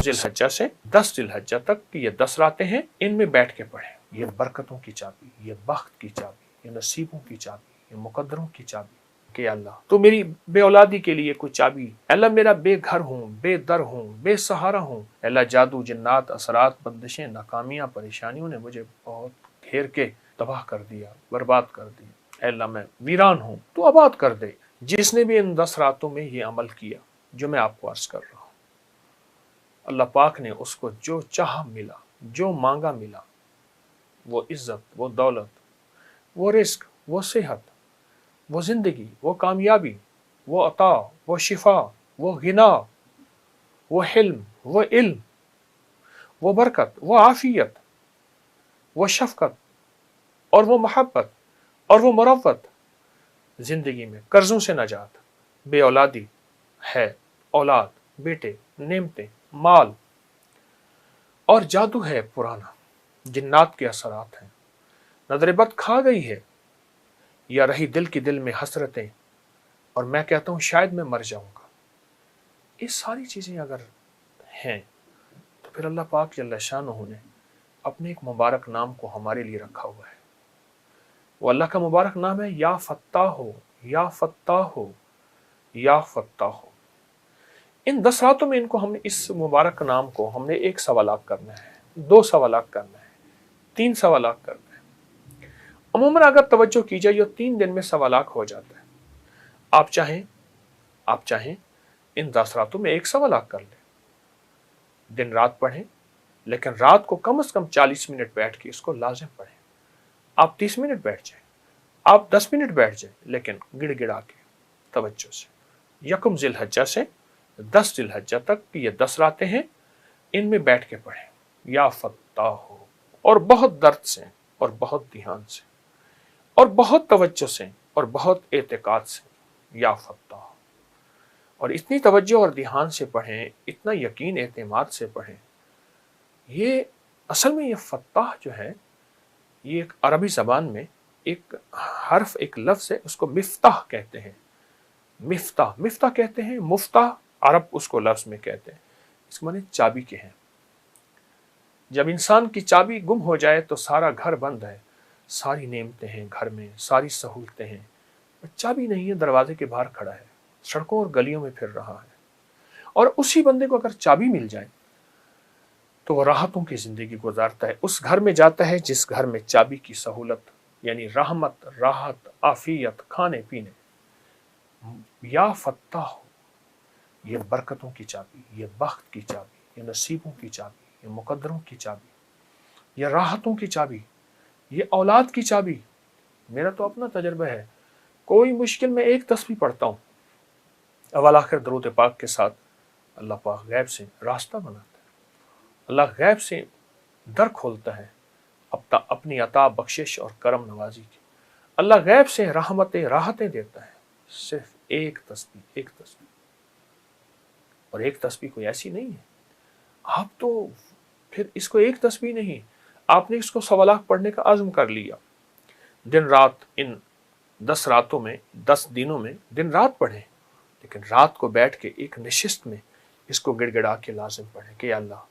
ज़िलहज्जा से 10 ज़िलहज्जा तक की ये 10 रातें हैं, इनमें बैठ के पढ़ें। ये बरकतों की चाबी, ये बख्त की चाबी, ये नसीबों की चाबी, ये मुकद्दरों की चाबी कि अल्लाह तो मेरी बे औलादी के लिए कोई चाबी, अल्लाह मेरा बेघर हूँ, बेदर हूँ, बेसहारा हूँ, अल्लाह जादू जिन्नात असरात बंदिशें नाकामियाँ परेशानियों ने मुझे बहुत घेर के तबाह कर दिया, बर्बाद कर दिया, अल्लाह मैं वीरान हूँ, तो आबाद कर दे। जिसने भी इन 10 रातों में ये अमल किया जो मैं आपको अर्ज कर रहा हूँ, अल्लाह पाक ने उसको जो चाह मिला, जो मांगा मिला, वो इज्जत, वो दौलत, वो रिस्क, वो सेहत, वो जिंदगी, वो कामयाबी, वो अता, वो शिफा, वो गिना, वो हिल्म, वो इल्म, वो बरकत, वो आफियत, वो शफकत और वो मोहब्बत और वो मुरव्वत, जिंदगी में कर्जों से नजात, बे औलादी है, औलाद, बेटे, नेमतें, माल और जादू है पुराना, जिन्नात के असरात हैं, नजर-ए-बद खा गई है या रही दिल की दिल में हसरतें, और मैं कहता हूँ शायद मैं मर जाऊंगा। ये सारी चीज़ें अगर हैं तो फिर अल्लाह पाक जल्ल शानहू ने अपने एक मुबारक नाम को हमारे लिए रखा हुआ है। वो अल्लाह का मुबारक नाम है या फत्ताह हो, या फत्ताह हो, या फत्ताह हो। इन 10 रातों में इनको हमने इस मुबारक नाम को हमने 1 सवालात करना है, 2 सवालात करना है, 3 सवालात करना है। अमूमन अगर तवज्जो की जाए ये 3 दिन में सवालात हो जाता है। आप चाहें इन 10 रातों में 1 सवालात कर लें, दिन रात पढ़ें, लेकिन रात को कम से कम 40 मिनट बैठ के इसको लाजिम पढ़ें। आप 30 मिनट बैठ जाएं, आप 10 मिनट बैठ जाएं, लेकिन गिड़गिड़ा के तवज्जो से। यकम ज़िलहज्जा से 10 ज़िलहज्जा तक की ये 10 रातें हैं, इनमें बैठ के पढ़ें या फत्ताह हो, और बहुत दर्द से और बहुत ध्यान से और बहुत तवज्जो से और बहुत एतकाद से या फत्ताह, और इतनी तवज्जो और ध्यान से पढ़ें, इतना यकीन एतमाद से पढ़ें। ये असल में ये फत्ताह जो है ये एक अरबी ज़बान में एक हर्फ, एक लफ्ज़ है, उसको मिफ्ताह कहते हैं। मिफ्ताह, मिफ्ताह कहते हैं, मुफ्ताह अरब उसको लफ्ज़ में कहते हैं। इसके माने चाबी के हैं। जब इंसान की चाबी गुम हो जाए तो सारा घर बंद है, सारी नेमतें हैं घर में, सारी सहूलतें हैं, चाबी नहीं है, दरवाजे के बाहर खड़ा है, सड़कों और गलियों में फिर रहा है। और उसी बंदे को अगर चाबी मिल जाए तो वो राहतों की ज़िंदगी गुजारता है। उस घर में जाता है जिस घर में चाबी की सहूलत यानी रहमत, राहत, आफियत, खाने पीने। या फत्ताह हो, ये बरकतों की चाबी, ये बख्त की चाबी, ये नसीबों की चाबी, ये मुकद्दरों की चाबी, ये राहतों की चाबी, ये औलाद की चाबी। मेरा तो अपना तजर्बा है, कोई मुश्किल में 1 तस्बीह पढ़ता हूँ, अव्वल आखिर दरूद पाक के साथ, अल्लाह पाक गैब से रास्ता बनाता है, अल्लाह गैब से दर खोलता है अपनी अता, बख्शिश और करम नवाजी की। अल्लाह गैब से रहमतें, राहतें देता है। सिर्फ 1 तस्बीह, 1 तस्बीह, और 1 तस्बीह कोई ऐसी नहीं है। आप तो फिर इसको 1 तस्बीह नहीं, आपने इसको सवालात पढ़ने का अज़्म कर लिया। दिन रात इन 10 रातों में, 10 दिनों में दिन रात पढ़ें, लेकिन रात को बैठ के एक नशिस्त में इसको गिड़गिड़ा के लाजिम पढ़ें कि अल्लाह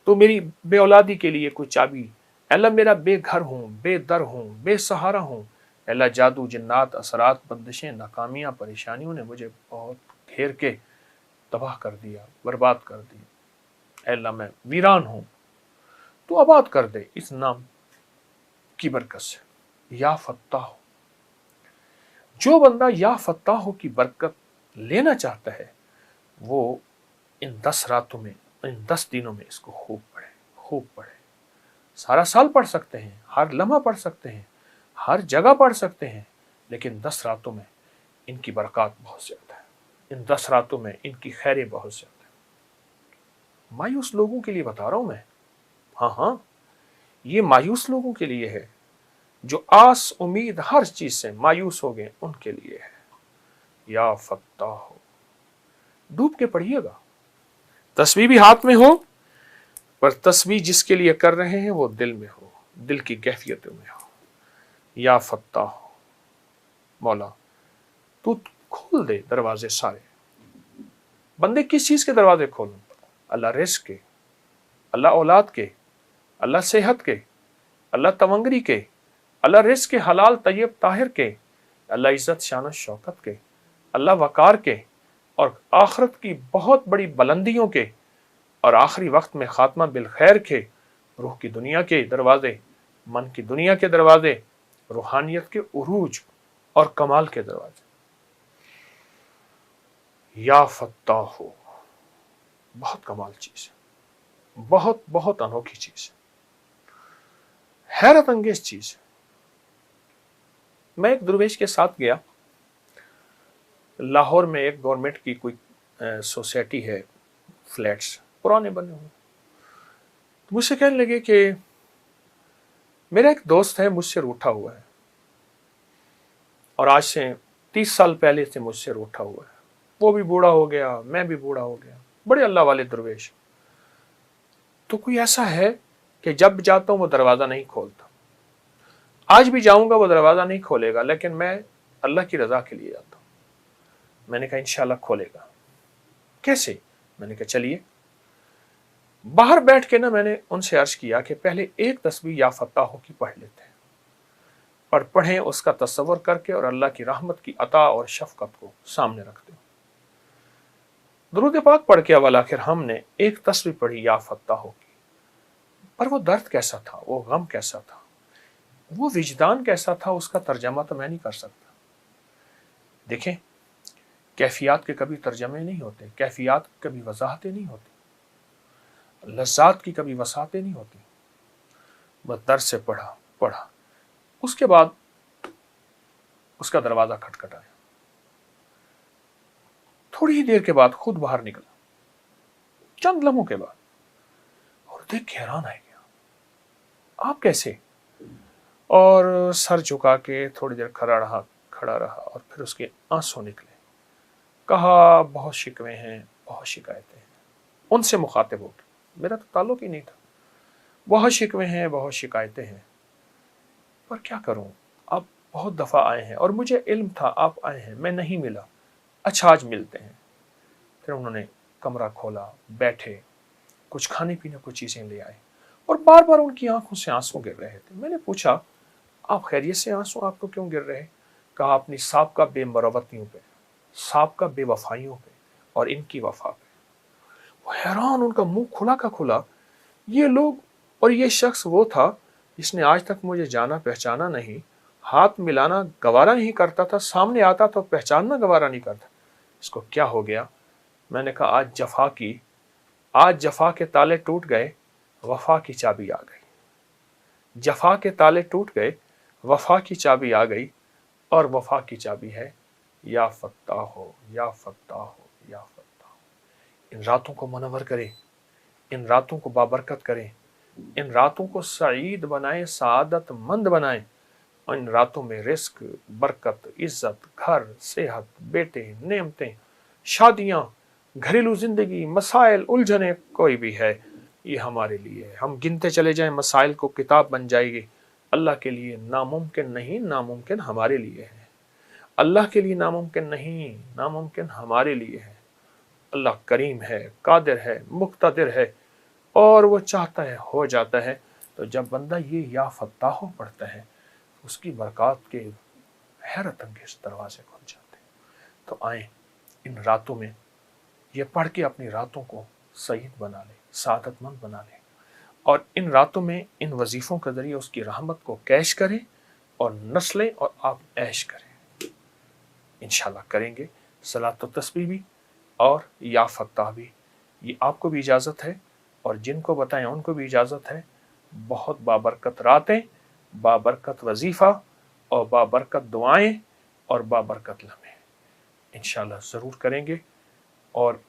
तो मेरी बे औलादी के लिए कोई चाबी, अल्लाह मेरा बेघर हूँ, बेदर हूँ, बेसहारा हूँ, अल्लाह जादू जिन्नात असरात बंदिशें नाकामियाँ परेशानियों ने मुझे बहुत घेर के तबाह कर दिया, बर्बाद कर दिया, अल्लाह मैं वीरान हूँ, तो आबाद कर दे इस नाम की बरकत से। या फत्ताह हो, जो बंदा या फत्ताह हो की बरकत लेना चाहता है वो इन 10 रातों में, इन 10 दिनों में इसको खूब पढ़े, खूब पढ़े। सारा साल पढ़ सकते हैं, हर लम्हा पढ़ सकते हैं, हर जगह पढ़ सकते हैं, लेकिन 10 रातों में इनकी बरकत बहुत ज़्यादा है, इन 10 रातों में इनकी खैरें बहुत ज़्यादा है। मायूस लोगों के लिए बता रहा हूँ मैं, हाँ, ये मायूस लोगों के लिए है, जो आस उम्मीद हर चीज़ से मायूस हो गए, उनके लिए है। या फत्ताह हो, डूब के पढ़िएगा, तस्बीह भी हाथ में हो, पर तस्बीह जिसके लिए कर रहे हैं वो दिल में हो, दिल की कैफियतों में हो। या फत्ताह हो, मौला तू खोल दे दरवाजे सारे। बंदे किस चीज़ के दरवाजे खोलूं? अल्लाह रिज़्क़ के, اللہ औलाद के, अल्लाह सेहत के, अल्लाह तवंगरी के, अल्लाह रिस्क के हलाल तय्यब ताहिर के, अल्लाह इज़्ज़त शान शौकत के, अल्लाह वक़ार के और आखिरत की बहुत बड़ी बुलंदियों के और आखिरी वक्त में खात्मा बिल खैर के, रूह की दुनिया के दरवाजे, मन की दुनिया के दरवाजे, रूहानियत के उरूज और कमाल के दरवाजे। या फत्ताह, बहुत कमाल चीज है, बहुत बहुत अनोखी चीज है, हैरत अंगेज चीज है। मैं एक दरवेश के साथ गया, लाहौर में एक गवर्नमेंट की कोई सोसाइटी है, फ्लैट्स पुराने बने हुए। तो मुझसे कहने लगे कि मेरा एक दोस्त है, मुझसे रूठा हुआ है और आज से 30 साल पहले से मुझसे रूठा हुआ है। वो भी बूढ़ा हो गया, मैं भी बूढ़ा हो गया, बड़े अल्लाह वाले दरवेश। तो कोई ऐसा है कि जब जाता हूं वो दरवाजा नहीं खोलता, आज भी जाऊंगा वो दरवाजा नहीं खोलेगा, लेकिन मैं अल्लाह की रजा के लिए जाता हूं। मैंने कहा इंशाल्लाह खोलेगा। कैसे? मैंने कहा चलिए। बाहर बैठ के ना मैंने उनसे अर्ज किया कि पहले एक तस्बीह या फत्ताह की पढ़ लेते हैं, और पढ़ें उसका तसव्वुर करके और अल्लाह की रहमत की अता और शफकत को सामने रखते हैं। दुरूद पाक पढ़ के अवल आखिर हमने एक तस्बीह पढ़ी या फत्ताह की, पर वो दर्द कैसा था, वो गम कैसा था, वो विजदान कैसा था, उसका तर्जमा तो मैं नहीं कर सकता। देखें, कैफियत के कभी तर्जमे नहीं होते, कैफियत की कभी वजाहतें नहीं होती, लज़्ज़ात की कभी वसातें नहीं होती। बस दर्द से पढ़ा। उसके बाद उसका दरवाजा खटखटाया, थोड़ी ही देर के बाद खुद बाहर निकला, चंद लम्हों के बाद, और देख के हैरान आ गया, आप कैसे? और सर झुका के थोड़ी देर खड़ा रहा और फिर उसके आंसू निकले। कहा बहुत शिकवे हैं, बहुत शिकायतें हैं। उनसे मुखातिब हो गया, मेरा तो ताल्लुक ही नहीं था। बहुत शिकवे हैं, बहुत शिकायतें हैं, पर क्या करूं, आप बहुत दफ़ा आए हैं और मुझे इल्म था आप आए हैं, मैं नहीं मिला, अच्छा आज मिलते हैं। फिर उन्होंने कमरा खोला, बैठे, कुछ खाने पीने को चीज़ें ले आए और बार बार उनकी आंखों से आंसू गिर रहे थे। मैंने पूछा आप खैरियत से, आंसू आपको क्यों गिर रहे? कहा अपनी साबका बेमरवतियों पे, साबका बेवफाइयों पे और इनकी वफा पे। वो हैरान, उनका मुंह खुला का खुला। ये लोग और ये शख्स वो था जिसने आज तक मुझे जाना पहचाना नहीं, हाथ मिलाना गवारा नहीं करता था, सामने आता तो पहचानना गवारा नहीं करता। इसको क्या हो गया? मैंने कहा आज जफा के ताले टूट गए, वफा की चाबी आ गई। जफा के ताले टूट गए, वफा की चाबी आ गई, और वफा की चाबी है या फत्ताह हो, या फत्ताह हो, या फत्ताह हो। इन रातों को मुनव्वर करें, इन रातों को बाबरकत करें, इन रातों को सईद बनाएं, सआदत मंद बनाएं, और इन रातों में रिस्क, बरकत, इज्जत, घर, सेहत, बेटे, नेमतें, शादियां, घरेलू जिंदगी, मसाइल, उलझने कोई भी है, ये हमारे लिए है। हम गिनते चले जाएं मसाइल को, किताब बन जाएगी। अल्लाह के लिए नामुमकिन नहीं, नामुमकिन हमारे लिए है। अल्लाह के लिए नामुमकिन नहीं, नामुमकिन हमारे लिए है। अल्लाह करीम है, कादिर है, मुक्तदिर है, और वो चाहता है हो जाता है। तो जब बंदा ये या फत्ताह पढ़ता है, उसकी बरकत के हैरत अंगेज दरवाजे खुल जाते हैं। तो आए इन रातों में ये पढ़ के अपनी रातों को सईद बना लें, सादतमंद बना लें, और इन रातों में इन वजीफ़ों के ज़रिए उसकी रहमत को कैश करें और नस्लें और आप ऐश करें। इंशाल्लाह करेंगे सलात व तस्बीह भी और या फत्ताह भी। ये आपको भी इजाज़त है और जिनको बताएं उनको भी इजाज़त है। बहुत बाबरकत रातें, बाबरकत वजीफ़ा और बाबरकत दुआएं और बाबरकत लम्हे इंशाल्लाह ज़रूर करेंगे। और